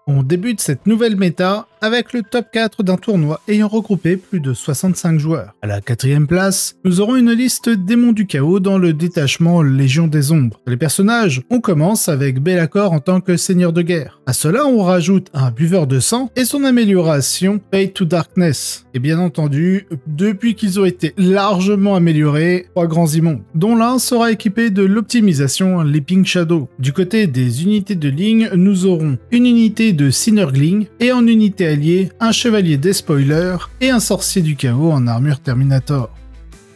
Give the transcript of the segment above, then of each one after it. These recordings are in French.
On débute cette nouvelle méta avec le top 4 d'un tournoi ayant regroupé plus de 65 joueurs. À la 4e place, nous aurons une liste démons du chaos dans le détachement Légion des Ombres. Les personnages, on commence avec Be'lakor en tant que seigneur de guerre. À cela, on rajoute un buveur de sang et son amélioration Fade to Darkness. Et bien entendu, depuis qu'ils ont été largement améliorés, 3 grands immondes, dont l'un sera équipé de l'optimisation Leaping Shadow. Du côté des unités de ligne, nous aurons une unité de Sinnergling et en unité alliée, un chevalier des spoilers et un sorcier du chaos en armure Terminator.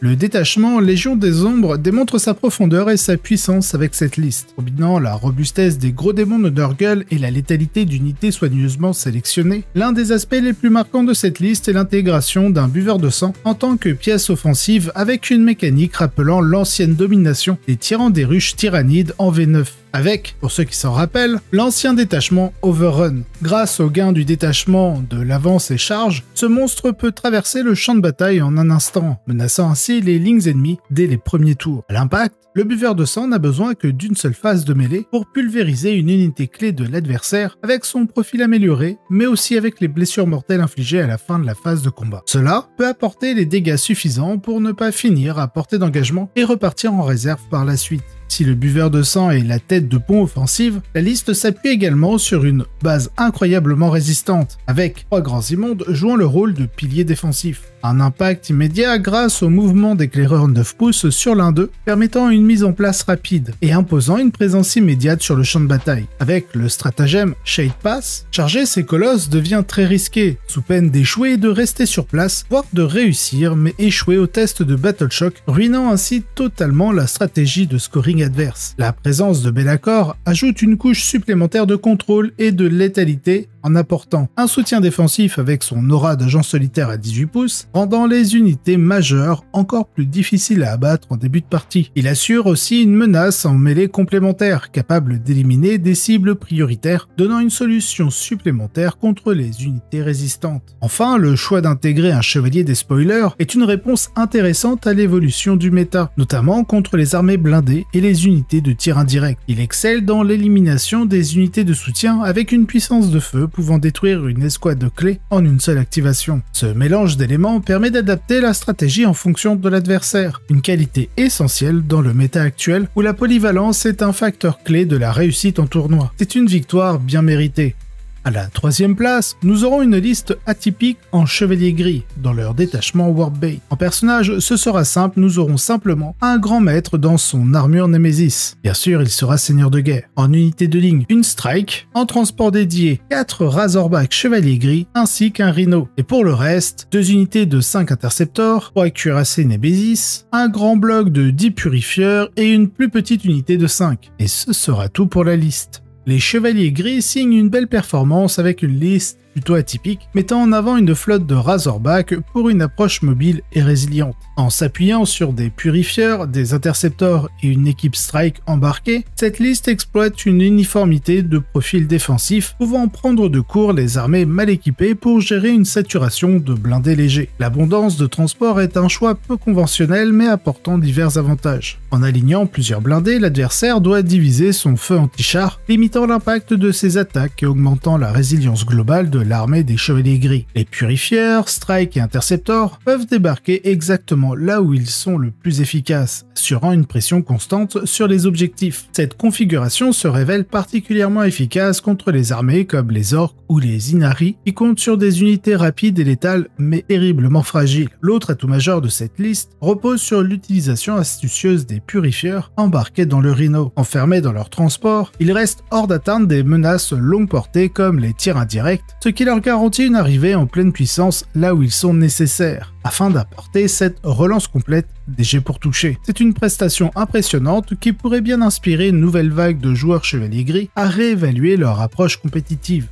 Le détachement Légion des Ombres démontre sa profondeur et sa puissance avec cette liste, combinant la robustesse des gros démons de Nurgle et la létalité d'unités soigneusement sélectionnées. L'un des aspects les plus marquants de cette liste est l'intégration d'un buveur de sang en tant que pièce offensive avec une mécanique rappelant l'ancienne domination des tyrans des ruches tyrannides en V9. Avec, pour ceux qui s'en rappellent, l'ancien détachement Overrun. Grâce au gain du détachement de l'avance et charge, ce monstre peut traverser le champ de bataille en un instant, menaçant ainsi les lignes ennemies dès les premiers tours. À l'impact, le buveur de sang n'a besoin que d'une seule phase de mêlée pour pulvériser une unité clé de l'adversaire avec son profil amélioré, mais aussi avec les blessures mortelles infligées à la fin de la phase de combat. Cela peut apporter les dégâts suffisants pour ne pas finir à portée d'engagement et repartir en réserve par la suite. Si le buveur de sang est la tête de pont offensive, la liste s'appuie également sur une base incroyablement résistante, avec 3 grands immondes jouant le rôle de pilier défensif. Un impact immédiat grâce au mouvement d'éclaireur 9 pouces sur l'un d'eux, permettant une mise en place rapide et imposant une présence immédiate sur le champ de bataille. Avec le stratagème Shade Pass, charger ces colosses devient très risqué, sous peine d'échouer et de rester sur place, voire de réussir mais échouer au test de Battle Shock, ruinant ainsi totalement la stratégie de scoring adverse. La présence de Be'lakor ajoute une couche supplémentaire de contrôle et de létalité en apportant un soutien défensif avec son aura d'agent solitaire à 18 pouces, rendant les unités majeures encore plus difficiles à abattre en début de partie. Il assure aussi une menace en mêlée complémentaire, capable d'éliminer des cibles prioritaires, donnant une solution supplémentaire contre les unités résistantes. Enfin, le choix d'intégrer un chevalier des spoilers est une réponse intéressante à l'évolution du méta, notamment contre les armées blindées et les unités de tir indirect. Il excelle dans l'élimination des unités de soutien avec une puissance de feu pouvant détruire une escouade de clés en une seule activation. Ce mélange d'éléments permet d'adapter la stratégie en fonction de l'adversaire, une qualité essentielle dans le méta actuel où la polyvalence est un facteur clé de la réussite en tournoi. C'est une victoire bien méritée. À la 3e place, nous aurons une liste atypique en chevalier gris, dans leur détachement Warpbait. En personnage, ce sera simple, nous aurons simplement un grand maître dans son armure Nemesis. Bien sûr, il sera seigneur de guerre. En unité de ligne, une Strike. En transport dédié, 4 Razorback chevalier gris, ainsi qu'un Rhino. Et pour le reste, 2 unités de 5 Interceptors, 3 cuirassés Nemesis, un grand bloc de 10 Purifieurs et une plus petite unité de 5. Et ce sera tout pour la liste. Les Chevaliers Gris signent une belle performance avec une liste plutôt atypique, mettant en avant une flotte de Razorback pour une approche mobile et résiliente. En s'appuyant sur des purifieurs, des interceptors et une équipe strike embarquée, cette liste exploite une uniformité de profil défensif pouvant prendre de court les armées mal équipées pour gérer une saturation de blindés légers. L'abondance de transport est un choix peu conventionnel mais apportant divers avantages. En alignant plusieurs blindés, l'adversaire doit diviser son feu anti-char, limitant l'impact de ses attaques et augmentant la résilience globale de l'armée des Chevaliers Gris. Les purifieurs, strike et interceptors peuvent débarquer exactement là où ils sont le plus efficaces, assurant une pression constante sur les objectifs. Cette configuration se révèle particulièrement efficace contre les armées comme les orques ou les Inari, qui comptent sur des unités rapides et létales mais terriblement fragiles. L'autre atout majeur de cette liste repose sur l'utilisation astucieuse des purifieurs embarqués dans le Rhino. Enfermés dans leur transport, ils restent hors d'atteinte des menaces longue portée comme les tirs indirects, ce qui leur garantit une arrivée en pleine puissance là où ils sont nécessaires, afin d'apporter cette relance complète des jets pour toucher. C'est une prestation impressionnante qui pourrait bien inspirer une nouvelle vague de joueurs chevaliers gris à réévaluer leur approche compétitive.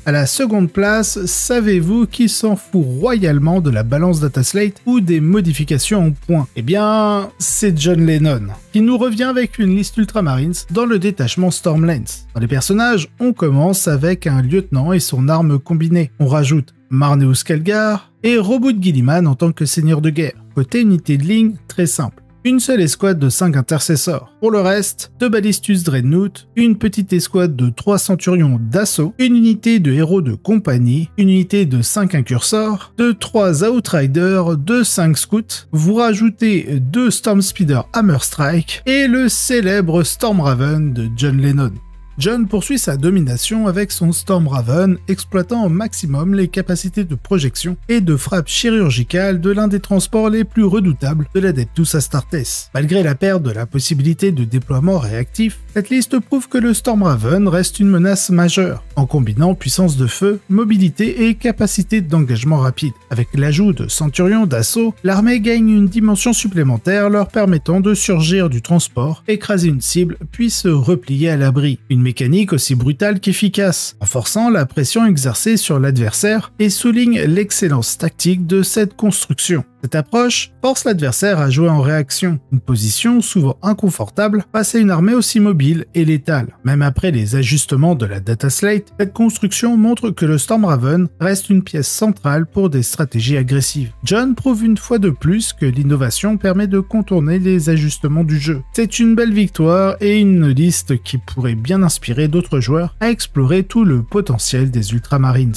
À la 2e place, savez-vous qui s'en fout royalement de la balance dataslate ou des modifications en points? Eh bien, c'est John Lennon, qui nous revient avec une liste Ultramarines dans le détachement Stormlands. Dans les personnages, on commence avec un lieutenant et son arme combinée. On rajoute Marneus Calgar et Roboute Guilliman en tant que seigneur de guerre. Côté unité de ligne, très simple. une seule escouade de 5 intercesseurs. Pour le reste, 2 Ballistus Dreadnought, une petite escouade de 3 centurions d'assaut, une unité de héros de compagnie, une unité de 5 incursors, de 3 Outriders, de 5 scouts, vous rajoutez 2 Stormspeeder Hammerstrike et le célèbre Stormraven de John Lennon. John poursuit sa domination avec son Stormraven, exploitant au maximum les capacités de projection et de frappe chirurgicale de l'un des transports les plus redoutables de l'Adeptus Astartes. Malgré la perte de la possibilité de déploiement réactif, cette liste prouve que le Stormraven reste une menace majeure, en combinant puissance de feu, mobilité et capacité d'engagement rapide. Avec l'ajout de centurions d'assaut, l'armée gagne une dimension supplémentaire leur permettant de surgir du transport, écraser une cible, puis se replier à l'abri. Une mécanique aussi brutale qu'efficace, renforçant la pression exercée sur l'adversaire et souligne l'excellence tactique de cette construction. Cette approche force l'adversaire à jouer en réaction, une position souvent inconfortable face à une armée aussi mobile et létale. Même après les ajustements de la data slate, cette construction montre que le Stormraven reste une pièce centrale pour des stratégies agressives. John prouve une fois de plus que l'innovation permet de contourner les ajustements du jeu. C'est une belle victoire et une liste qui pourrait bien inspirer d'autres joueurs à explorer tout le potentiel des Ultramarines.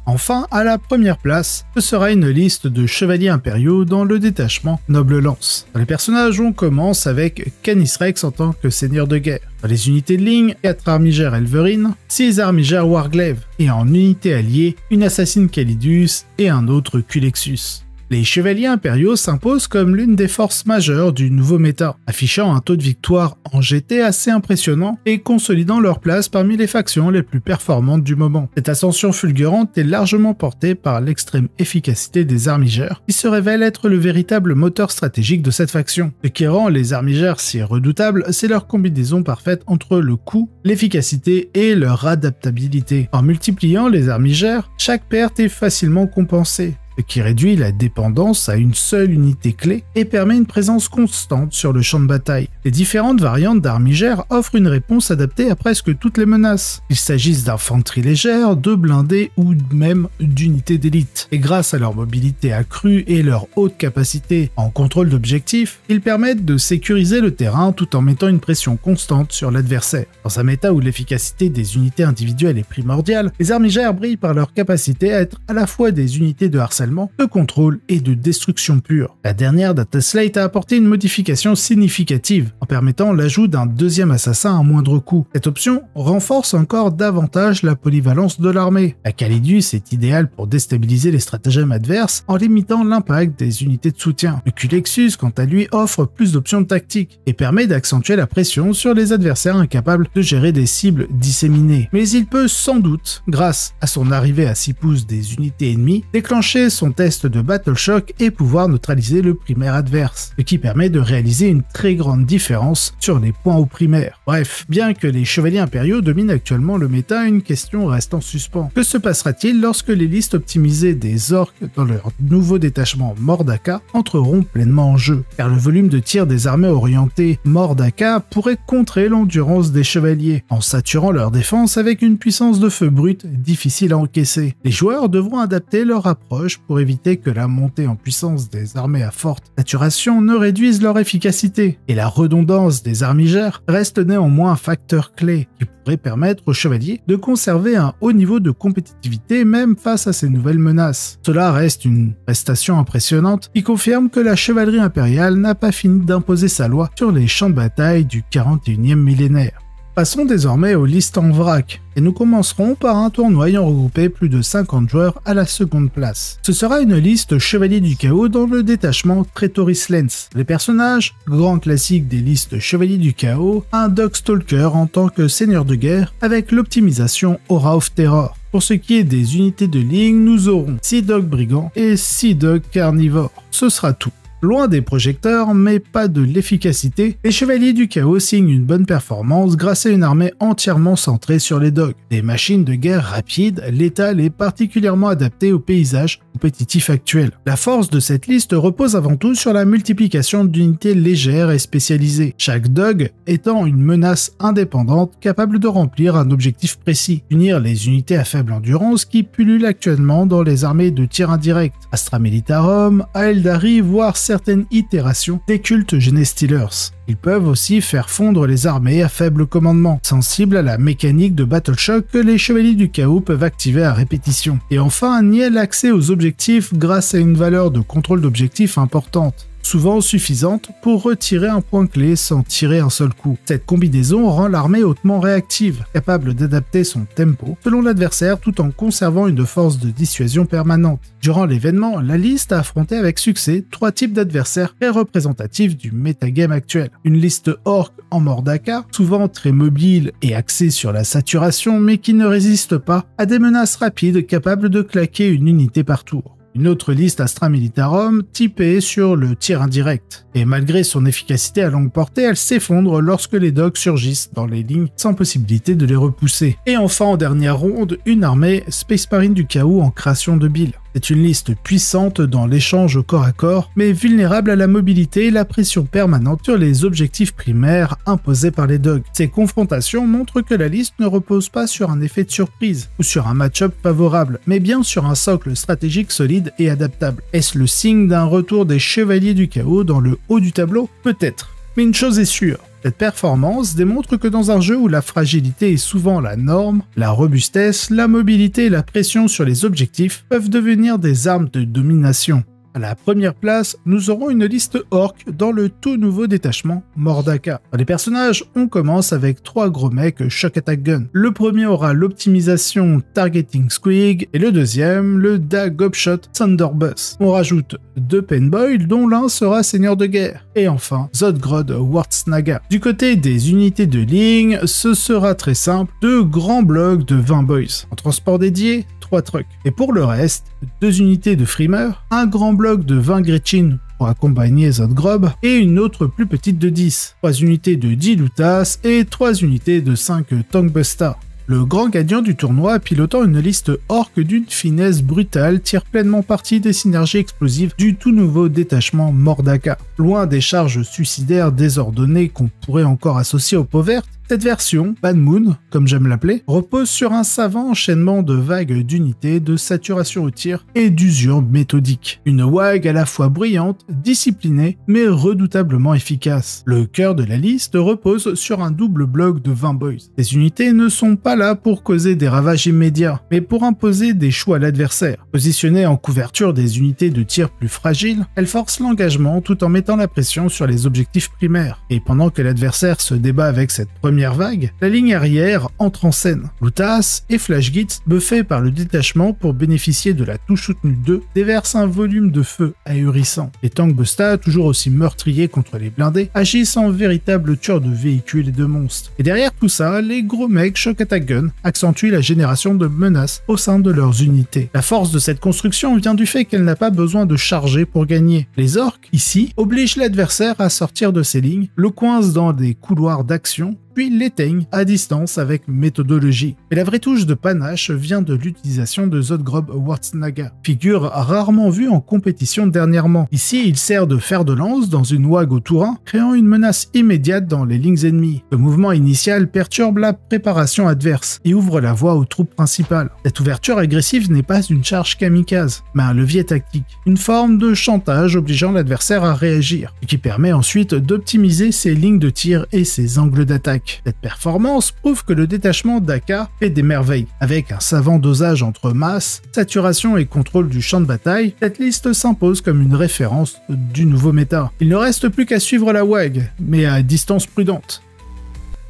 Enfin, à la première place, ce sera une liste de chevaliers impériaux dans le détachement Noble Lance. Dans les personnages, on commence avec Canis Rex en tant que seigneur de guerre. Dans les unités de ligne, 4 armigères Elverine, 6 armigères Warglaive, et en unité alliée, une assassine Calidus et un autre Culexus. Les chevaliers impériaux s'imposent comme l'une des forces majeures du nouveau méta, affichant un taux de victoire en GT assez impressionnant et consolidant leur place parmi les factions les plus performantes du moment. Cette ascension fulgurante est largement portée par l'extrême efficacité des armigères, qui se révèle être le véritable moteur stratégique de cette faction. Ce qui rend les armigères si redoutables, c'est leur combinaison parfaite entre le coût, l'efficacité et leur adaptabilité. En multipliant les armigères, chaque perte est facilement compensée, ce qui réduit la dépendance à une seule unité clé et permet une présence constante sur le champ de bataille. Les différentes variantes d'armigères offrent une réponse adaptée à presque toutes les menaces, qu'il s'agisse d'infanterie légère, de blindés ou même d'unités d'élite. Et grâce à leur mobilité accrue et leur haute capacité en contrôle d'objectifs, ils permettent de sécuriser le terrain tout en mettant une pression constante sur l'adversaire. Dans un méta où l'efficacité des unités individuelles est primordiale, les armigères brillent par leur capacité à être à la fois des unités de harcèlement, de contrôle et de destruction pure. La dernière data slate a apporté une modification significative en permettant l'ajout d'un deuxième assassin à moindre coût. Cette option renforce encore davantage la polyvalence de l'armée. La Calidus est idéale pour déstabiliser les stratagèmes adverses en limitant l'impact des unités de soutien. Le Culexus, quant à lui, offre plus d'options tactiques et permet d'accentuer la pression sur les adversaires incapables de gérer des cibles disséminées. Mais il peut sans doute, grâce à son arrivée à 6 pouces des unités ennemies, déclencher son test de Battle Shock et pouvoir neutraliser le primaire adverse, ce qui permet de réaliser une très grande différence sur les points au primaire. Bref, bien que les chevaliers impériaux dominent actuellement le méta, une question reste en suspens. Que se passera-t-il lorsque les listes optimisées des orques dans leur nouveau détachement Mordaka entreront pleinement en jeu? Car le volume de tir des armées orientées Mordaka pourrait contrer l'endurance des chevaliers, en saturant leur défense avec une puissance de feu brute difficile à encaisser. Les joueurs devront adapter leur approche pour éviter que la montée en puissance des armées à forte saturation ne réduise leur efficacité. Et la redondance des armigères reste néanmoins un facteur clé qui pourrait permettre aux chevaliers de conserver un haut niveau de compétitivité même face à ces nouvelles menaces. Cela reste une prestation impressionnante qui confirme que la chevalerie impériale n'a pas fini d'imposer sa loi sur les champs de bataille du 41e millénaire. Passons désormais aux listes en vrac, et nous commencerons par un tournoi ayant regroupé plus de 50 joueurs à la seconde place. Ce sera une liste Chevalier du Chaos dans le détachement Praetoris Lens. Les personnages, grand classique des listes Chevalier du Chaos, un Dogstalker en tant que seigneur de guerre avec l'optimisation Aura of Terror. Pour ce qui est des unités de ligne, nous aurons 6 Dogs Brigands et 6 Dogs Carnivores. Ce sera tout. Loin des projecteurs, mais pas de l'efficacité, les Chevaliers du Chaos signent une bonne performance grâce à une armée entièrement centrée sur les dogs. Des machines de guerre rapides, létales et particulièrement adaptées au paysage compétitif actuel. La force de cette liste repose avant tout sur la multiplication d'unités légères et spécialisées, chaque dog étant une menace indépendante capable de remplir un objectif précis. Unir les unités à faible endurance qui pullulent actuellement dans les armées de tir indirect, Astra Militarum, Aeldari, voire certaines itérations des cultes Genestealers. Ils peuvent aussi faire fondre les armées à faible commandement, sensibles à la mécanique de Battle Shock que les Chevaliers du Chaos peuvent activer à répétition. Et enfin, nier l'accès aux objectifs grâce à une valeur de contrôle d'objectifs importante, souvent suffisante pour retirer un point clé sans tirer un seul coup. Cette combinaison rend l'armée hautement réactive, capable d'adapter son tempo selon l'adversaire tout en conservant une force de dissuasion permanente. Durant l'événement, la liste a affronté avec succès 3 types d'adversaires très représentatifs du metagame actuel. Une liste orc en Mordaka, souvent très mobile et axée sur la saturation, mais qui ne résiste pas à des menaces rapides capables de claquer une unité par tour. Une autre liste Astra Militarum typée sur le tir indirect. Et malgré son efficacité à longue portée, elle s'effondre lorsque les dogs surgissent dans les lignes sans possibilité de les repousser. Et enfin en dernière ronde, une armée Space Marine du Chaos en création de build. C'est une liste puissante dans l'échange corps à corps, mais vulnérable à la mobilité et la pression permanente sur les objectifs primaires imposés par les dogs. Ces confrontations montrent que la liste ne repose pas sur un effet de surprise ou sur un match-up favorable, mais bien sur un socle stratégique solide et adaptable. Est-ce le signe d'un retour des Chevaliers du Chaos dans le haut du tableau? Peut-être. Mais une chose est sûre, cette performance démontre que dans un jeu où la fragilité est souvent la norme, la robustesse, la mobilité et la pression sur les objectifs peuvent devenir des armes de domination. À la première place, nous aurons une liste orc dans le tout nouveau détachement Mordaka. Dans les personnages, on commence avec 3 gros mecs Shock Attack Gun. Le premier aura l'optimisation Targeting Squig et le deuxième, le Dag Gobshot Thunderbuss. On rajoute 2 Painboil dont l'un sera seigneur de guerre. Et enfin, Zodgrod Wartsnaga. Du côté des unités de ligne, ce sera très simple, 2 grands blocs de 20 boys. En transport dédié, 3 trucks. Et pour le reste, 2 unités de Frimeur, un grand bloc de 20 Gretchin pour accompagner Zodgrob et une autre plus petite de 10, 3 unités de 10 Lutas et 3 unités de 5 Tonguebuster. Le grand gagnant du tournoi, pilotant une liste orc d'une finesse brutale, tire pleinement parti des synergies explosives du tout nouveau détachement Mordaka. Loin des charges suicidaires désordonnées qu'on pourrait encore associer aux peaux vertes, cette version, Bad Moon, comme j'aime l'appeler, repose sur un savant enchaînement de vagues d'unités, de saturation au tir et d'usure méthodique. Une WAG à la fois brillante, disciplinée, mais redoutablement efficace. Le cœur de la liste repose sur un double bloc de 20 boys. Ces unités ne sont pas là pour causer des ravages immédiats, mais pour imposer des choix à l'adversaire. Positionnées en couverture des unités de tir plus fragiles, elles forcent l'engagement tout en mettant la pression sur les objectifs primaires. Et pendant que l'adversaire se débat avec cette première vague, la ligne arrière entre en scène. Lutas et Flashgitz, buffés par le détachement pour bénéficier de la touche soutenue 2, déversent un volume de feu ahurissant. Les Tonguebuster, toujours aussi meurtriers contre les blindés, agissent en véritables tueurs de véhicules et de monstres. Et derrière tout ça, les gros mecs Shock Attack Gun accentuent la génération de menaces au sein de leurs unités. La force de cette construction vient du fait qu'elle n'a pas besoin de charger pour gagner. Les orques, ici, obligent l'adversaire à sortir de ses lignes, le coincent dans des couloirs d'action, puis l'éteignent à distance avec méthodologie. Et la vraie touche de panache vient de l'utilisation de Zodgrob Wartsnaga, figure rarement vue en compétition dernièrement. Ici, il sert de fer de lance dans une WAG au Tourin, créant une menace immédiate dans les lignes ennemies. Le mouvement initial perturbe la préparation adverse et ouvre la voie aux troupes principales. Cette ouverture agressive n'est pas une charge kamikaze, mais un levier tactique, une forme de chantage obligeant l'adversaire à réagir, ce qui permet ensuite d'optimiser ses lignes de tir et ses angles d'attaque. Cette performance prouve que le détachement Daka fait des merveilles. Avec un savant dosage entre masse, saturation et contrôle du champ de bataille, cette liste s'impose comme une référence du nouveau méta. Il ne reste plus qu'à suivre la WAG, mais à distance prudente.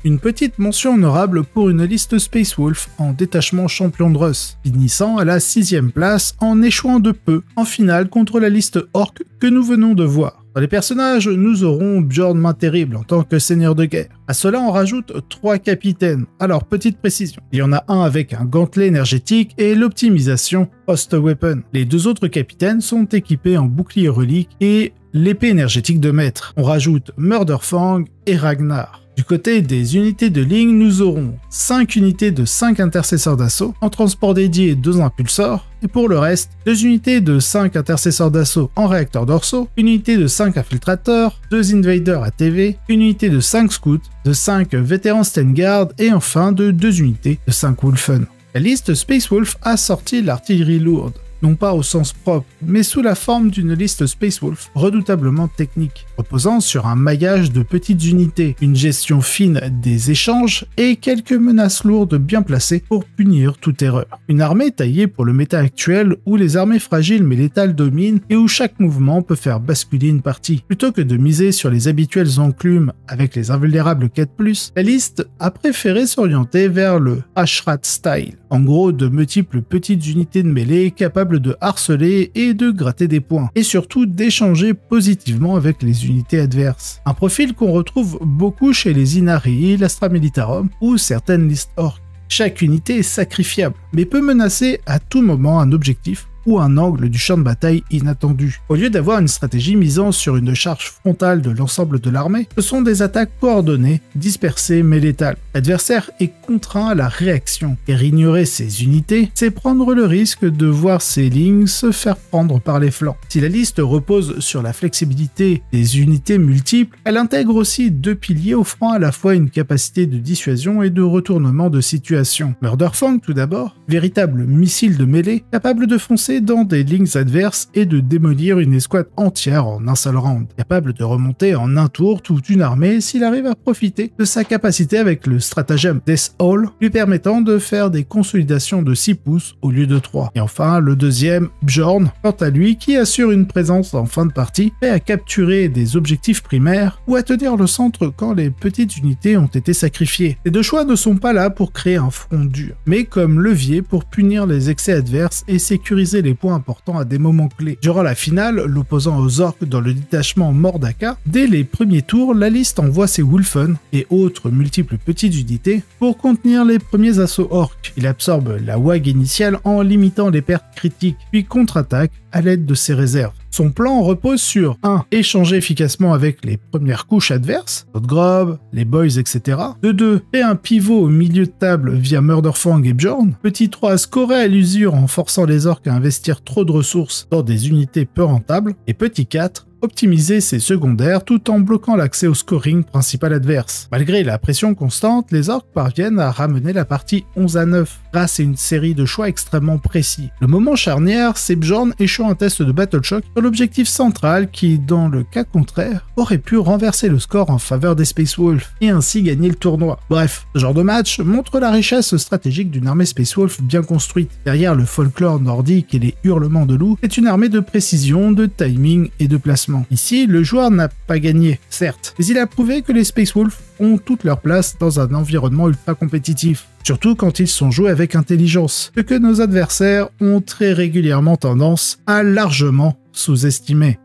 Une petite mention honorable pour une liste Space Wolf en détachement champion de Russ, finissant à la 6ème place en échouant de peu en finale contre la liste Orc que nous venons de voir. Dans les personnages, nous aurons Bjorn Main Terrible en tant que seigneur de guerre. À cela, on rajoute 3 capitaines. Alors, petite précision, il y en a un avec un gantelet énergétique et l'optimisation Post-Weapon. Les 2 autres capitaines sont équipés en bouclier relique et l'épée énergétique de maître. On rajoute Murderfang et Ragnar. Du côté des unités de ligne, nous aurons 5 unités de 5 intercesseurs d'assaut, en transport dédié 2 impulsors, et pour le reste, 2 unités de 5 intercesseurs d'assaut en réacteurs dorsaux, une unité de 5 infiltrateurs, 2 invaders ATV, une unité de 5 scouts, de 5 vétérans Stenguard et enfin de 2 unités de 5 Wolfen. La liste Space Wolf a sorti l'artillerie lourde. non pas au sens propre, mais sous la forme d'une liste Space Wolf redoutablement technique, reposant sur un maillage de petites unités, une gestion fine des échanges et quelques menaces lourdes bien placées pour punir toute erreur. Une armée taillée pour le méta actuel où les armées fragiles mais létales dominent et où chaque mouvement peut faire basculer une partie. Plutôt que de miser sur les habituels enclumes avec les invulnérables 4+, la liste a préféré s'orienter vers le Ashrat style. En gros, de multiples petites unités de mêlée capables de harceler et de gratter des points, et surtout d'échanger positivement avec les unités adverses. Un profil qu'on retrouve beaucoup chez les Inari, l'Astra Militarum ou certaines listes orques. Chaque unité est sacrifiable, mais peut menacer à tout moment un objectif ou un angle du champ de bataille inattendu. Au lieu d'avoir une stratégie misant sur une charge frontale de l'ensemble de l'armée, ce sont des attaques coordonnées, dispersées mais létales. L'adversaire est contraint à la réaction, car ignorer ses unités, c'est prendre le risque de voir ses lignes se faire prendre par les flancs. Si la liste repose sur la flexibilité des unités multiples, elle intègre aussi 2 piliers offrant à la fois une capacité de dissuasion et de retournement de situation. Murderfang tout d'abord, véritable missile de mêlée, capable de foncer dans des lignes adverses et de démolir une escouade entière en un seul round, capable de remonter en un tour toute une armée s'il arrive à profiter de sa capacité avec le stratagème Death Hall, lui permettant de faire des consolidations de 6 pouces au lieu de 3. Et enfin, le deuxième, Bjorn, quant à lui, qui assure une présence en fin de partie, prêt à capturer des objectifs primaires ou à tenir le centre quand les petites unités ont été sacrifiées. Les deux choix ne sont pas là pour créer un front dur, mais comme levier pour punir les excès adverses et sécuriser les points importants à des moments clés. Durant la finale, l'opposant aux orques dans le détachement Mordaka, dès les premiers tours, la liste envoie ses Wulfen et autres multiples petites unités pour contenir les premiers assauts orques. Il absorbe la WAG initiale en limitant les pertes critiques, puis contre-attaque à l'aide de ses réserves. Son plan repose sur 1. Échanger efficacement avec les premières couches adverses, Grob, les Boys, etc. De 2. Créer un pivot au milieu de table via Murderfang et Bjorn. Petit 3. Scorer à l'usure en forçant les orques à investir trop de ressources dans des unités peu rentables. Et petit 4. Optimiser ses secondaires tout en bloquant l'accès au scoring principal adverse. Malgré la pression constante, les orques parviennent à ramener la partie 11-9 grâce à une série de choix extrêmement précis. Le moment charnière, c'est Bjorn échouant un test de Battle Shock sur l'objectif central qui, dans le cas contraire, aurait pu renverser le score en faveur des Space Wolf et ainsi gagner le tournoi. Bref, ce genre de match montre la richesse stratégique d'une armée Space Wolf bien construite. Derrière le folklore nordique et les hurlements de loups, c'est une armée de précision, de timing et de placement. Ici, le joueur n'a pas gagné, certes, mais il a prouvé que les Space Wolf ont toute leur place dans un environnement ultra compétitif, surtout quand ils sont joués avec intelligence, ce que nos adversaires ont très régulièrement tendance à largement sous-estimer.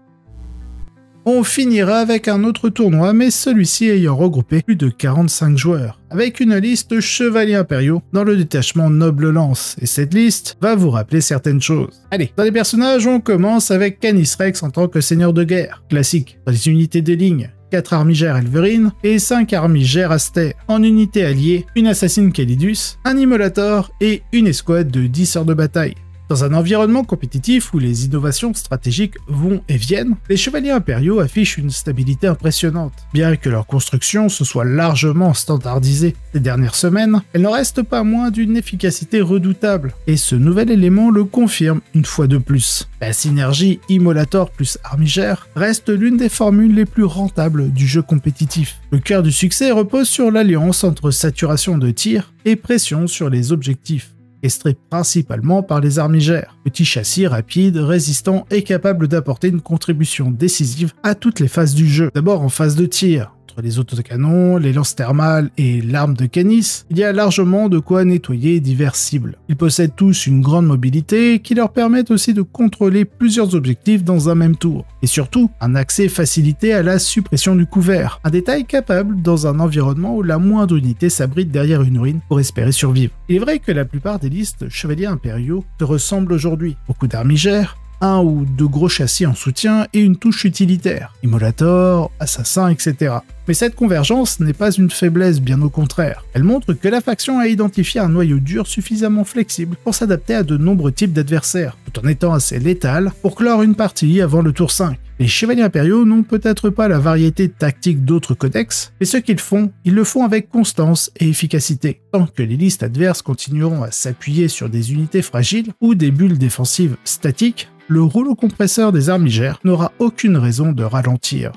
On finira avec un autre tournoi, mais celui-ci ayant regroupé plus de 45 joueurs, avec une liste chevaliers impériaux dans le détachement Noble Lance, et cette liste va vous rappeler certaines choses. Allez, dans les personnages, on commence avec Canis Rex en tant que seigneur de guerre, classique. Dans les unités de ligne, 4 armigères Elverine et 5 armigères Aster. En unité alliée, une assassine Calidus, un Immolator et une escouade de 10 heures de bataille. Dans un environnement compétitif où les innovations stratégiques vont et viennent, les chevaliers impériaux affichent une stabilité impressionnante. Bien que leur construction se soit largement standardisée ces dernières semaines, elle n'en reste pas moins d'une efficacité redoutable, et ce nouvel élément le confirme une fois de plus. La synergie Immolator plus Armigère reste l'une des formules les plus rentables du jeu compétitif. Le cœur du succès repose sur l'alliance entre saturation de tir et pression sur les objectifs, orchestré principalement par les armigères, petits châssis rapides, résistants et capables d'apporter une contribution décisive à toutes les phases du jeu. D'abord en phase de tir, entre les autocanons, les lances thermales et l'arme de Canis, il y a largement de quoi nettoyer diverses cibles. Ils possèdent tous une grande mobilité qui leur permet aussi de contrôler plusieurs objectifs dans un même tour. Et surtout, un accès facilité à la suppression du couvert, un détail capable dans un environnement où la moindre unité s'abrite derrière une ruine pour espérer survivre. Il est vrai que la plupart des listes chevaliers impériaux se ressemblent aujourd'hui. Beaucoup d'armigères, un ou deux gros châssis en soutien et une touche utilitaire, Immolator, assassin, etc. Mais cette convergence n'est pas une faiblesse, bien au contraire. Elle montre que la faction a identifié un noyau dur suffisamment flexible pour s'adapter à de nombreux types d'adversaires, tout en étant assez létale pour clore une partie avant le tour 5. Les chevaliers impériaux n'ont peut-être pas la variété tactique d'autres codex, mais ce qu'ils font, ils le font avec constance et efficacité. Tant que les listes adverses continueront à s'appuyer sur des unités fragiles ou des bulles défensives statiques, le rouleau compresseur des armes légères n'aura aucune raison de ralentir.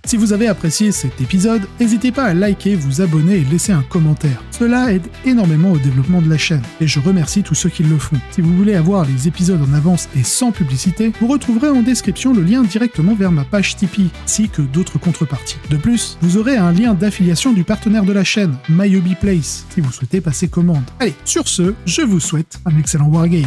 Si vous avez apprécié cet épisode, n'hésitez pas à liker, vous abonner et laisser un commentaire. Cela aide énormément au développement de la chaîne, et je remercie tous ceux qui le font. Si vous voulez avoir les épisodes en avance et sans publicité, vous retrouverez en description le lien directement vers ma page Tipeee, ainsi que d'autres contreparties. De plus, vous aurez un lien d'affiliation du partenaire de la chaîne, My Hobby Place, si vous souhaitez passer commande. Allez, sur ce, je vous souhaite un excellent wargame.